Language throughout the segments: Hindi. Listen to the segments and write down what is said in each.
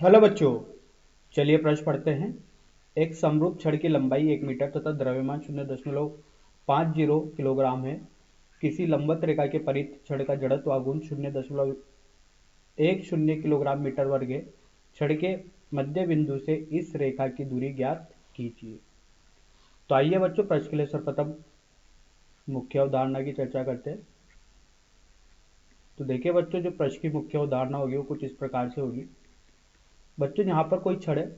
हेलो बच्चों, चलिए प्रश्न पढ़ते हैं। एक समरूप छड़ की लंबाई 1 मीटर तथा द्रव्यमान 0.50 किलोग्राम है। किसी लंबवत रेखा के परित छड़ का जड़त्व आघूर्ण 0.10 किलोग्राम मीटर वर्ग है। छड़ के मध्य बिंदु से इस रेखा की दूरी ज्ञात कीजिए। तो आइए बच्चों, प्रश्न के लिए सर्वप्रथम मुख्य अवधारणा की चर्चा करते हैं। तो देखिए बच्चों, जो प्रश्न की मुख्य अवधारणा होगी वो कुछ इस प्रकार से होगी। बच्चों, यहाँ पर कोई छड़ है,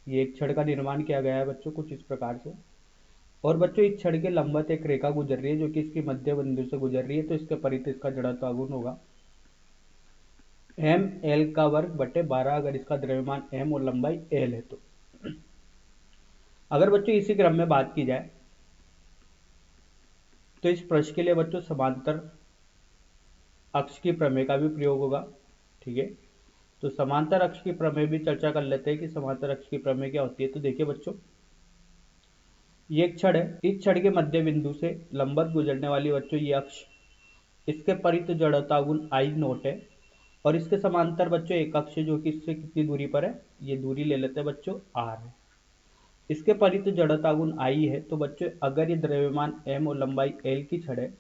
ये एक छड़ का निर्माण किया गया है बच्चों, कुछ इस प्रकार से। और बच्चों, इस छड़ के लंबवत एक रेखा गुजर रही है जो कि इसकी मध्य बिंदु से गुजर रही है। तो इसके परित इसका जड़त्व आघूर्ण होगा ml का वर्ग बटे 12, अगर इसका द्रव्यमान m और लंबाई l है। तो अगर बच्चों इसी क्रम में बात की जाए तो इस प्रश्न के लिए बच्चों समांतर अक्ष की प्रमेय का भी प्रयोग होगा। ठीक है, तो समांतर अक्ष की प्रमेय भी चर्चा कर लेते हैं कि समांतर अक्ष की प्रमेय क्या होती है। तो देखिए बच्चों, ये एक छड़ है, इस छड़ के मध्य बिंदु से लंबवत गुजरने वाली बच्चों ये अक्ष, इसके परित जड़तागुण आई नोट है। और इसके समांतर बच्चों एक अक्ष जो कि इससे कितनी दूरी पर है, ये दूरी ले लेते हैं बच्चों आर है। इसके परित जड़तागुण आई है। तो बच्चों अगर ये द्रव्यमान एम और लंबाई एल की छड़ है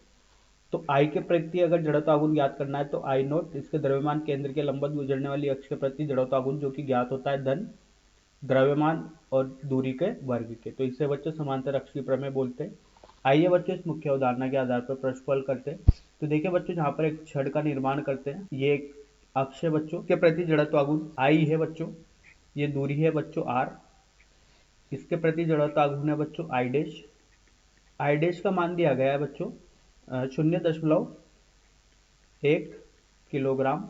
तो आई के प्रति अगर जड़तागुण ज्ञात करना है तो आई नोट इसके द्रव्यमान केंद्र के लंबवत गुजरने वाली अक्ष के प्रति जड़तागुण जो कि ज्ञात होता है धन द्रव्यमान और दूरी के वर्ग के। तो इससे बच्चों समांतर अक्ष की प्रमेय बोलते हैं। आइए बच्चों, इस मुख्य अवधारणा के आधार पर प्रश्न हल करते हैं। तो देखिए बच्चों, यहाँ पर एक छड़ का निर्माण करते हैं। ये एक अक्ष है बच्चों, के प्रति जड़त्व आघूर्ण आई है बच्चों, ये दूरी है बच्चों आर, इसके प्रति जड़त्व आघूर्ण है बच्चों आई डैश। आई डैश का मान दिया गया है बच्चों 0.1 किलोग्राम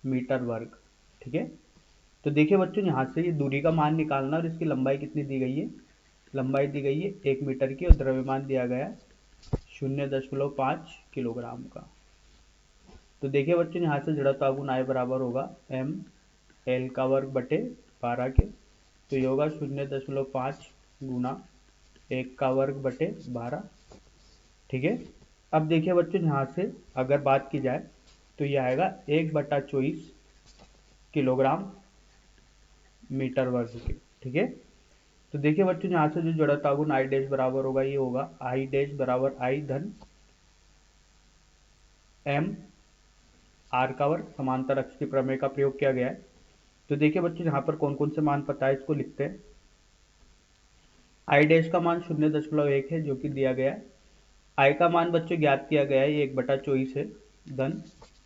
मीटर वर्ग। ठीक है, तो देखिए बच्चों, यहाँ से ये दूरी का मान निकालना और इसकी लंबाई कितनी दी गई है, लंबाई दी गई है 1 मीटर की और द्रव्यमान दिया गया है 0.5 किलोग्राम का। तो देखिए बच्चों, यहाँ से जड़त्व आघूर्ण आई बराबर होगा एम एल का वर्ग बटे 12 के। तो ये होगा 0.5 गुना 1 का वर्ग बटे 12। ठीक है, अब देखिए बच्चों, यहाँ से अगर बात की जाए तो ये आएगा 1/24 किलोग्राम मीटर वर्ग के। ठीक है, तो देखिए बच्चों, यहाँ से जो जड़त्व आघूर्ण आई डैश बराबर होगा ये होगा आई डैश बराबर आई धन एम आर का वर्ग। समांतर अक्ष की प्रमेय का प्रयोग किया गया है। तो देखिए बच्चों, यहाँ पर कौन कौन से मान पता है इसको लिखते हैं। आई डैश का मान 0.1 है जो कि दिया गया है। आई का मान बच्चों ज्ञात किया गया है, ये 1/24 है धन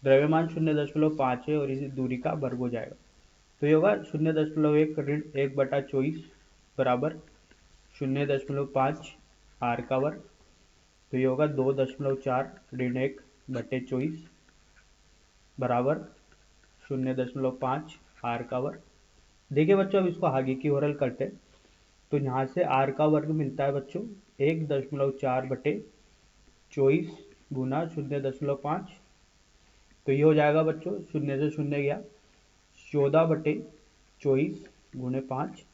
द्रव्यमान 0.5 है और इसी दूरी का वर्ग हो जाएगा। तो ये होगा 0.1 ऋण 1/24 बराबर 0.5 आर का वर्ग। तो ये होगा 2.4 ऋण 1/24 बराबर 0.5 आर का वर्ग। देखिए बच्चों, अब इसको आगे की ओर हल करते हैं। तो यहाँ से आर का वर्ग मिलता है बच्चों 1.4/24 गुना 0.5। तो ये हो जाएगा बच्चों, शून्य से शून्य गया 14/24 गुणे 5।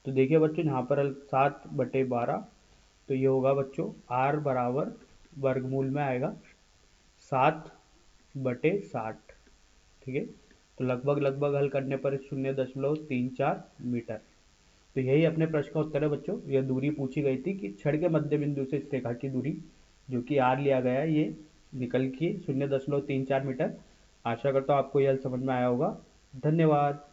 तो देखिए बच्चों, यहाँ पर 7/12। तो ये होगा बच्चों आर बराबर वर्गमूल में आएगा 7/60। ठीक है, तो लगभग लगभग हल करने पर 0.34 मीटर। तो यही अपने प्रश्न का उत्तर है बच्चों। यह दूरी पूछी गई थी कि छड़ के मध्य बिंदु से इस रेखा की दूरी जो कि आर लिया गया है ये निकल के 0.34 मीटर। आशा करता हूँ आपको यह समझ में आया होगा। धन्यवाद।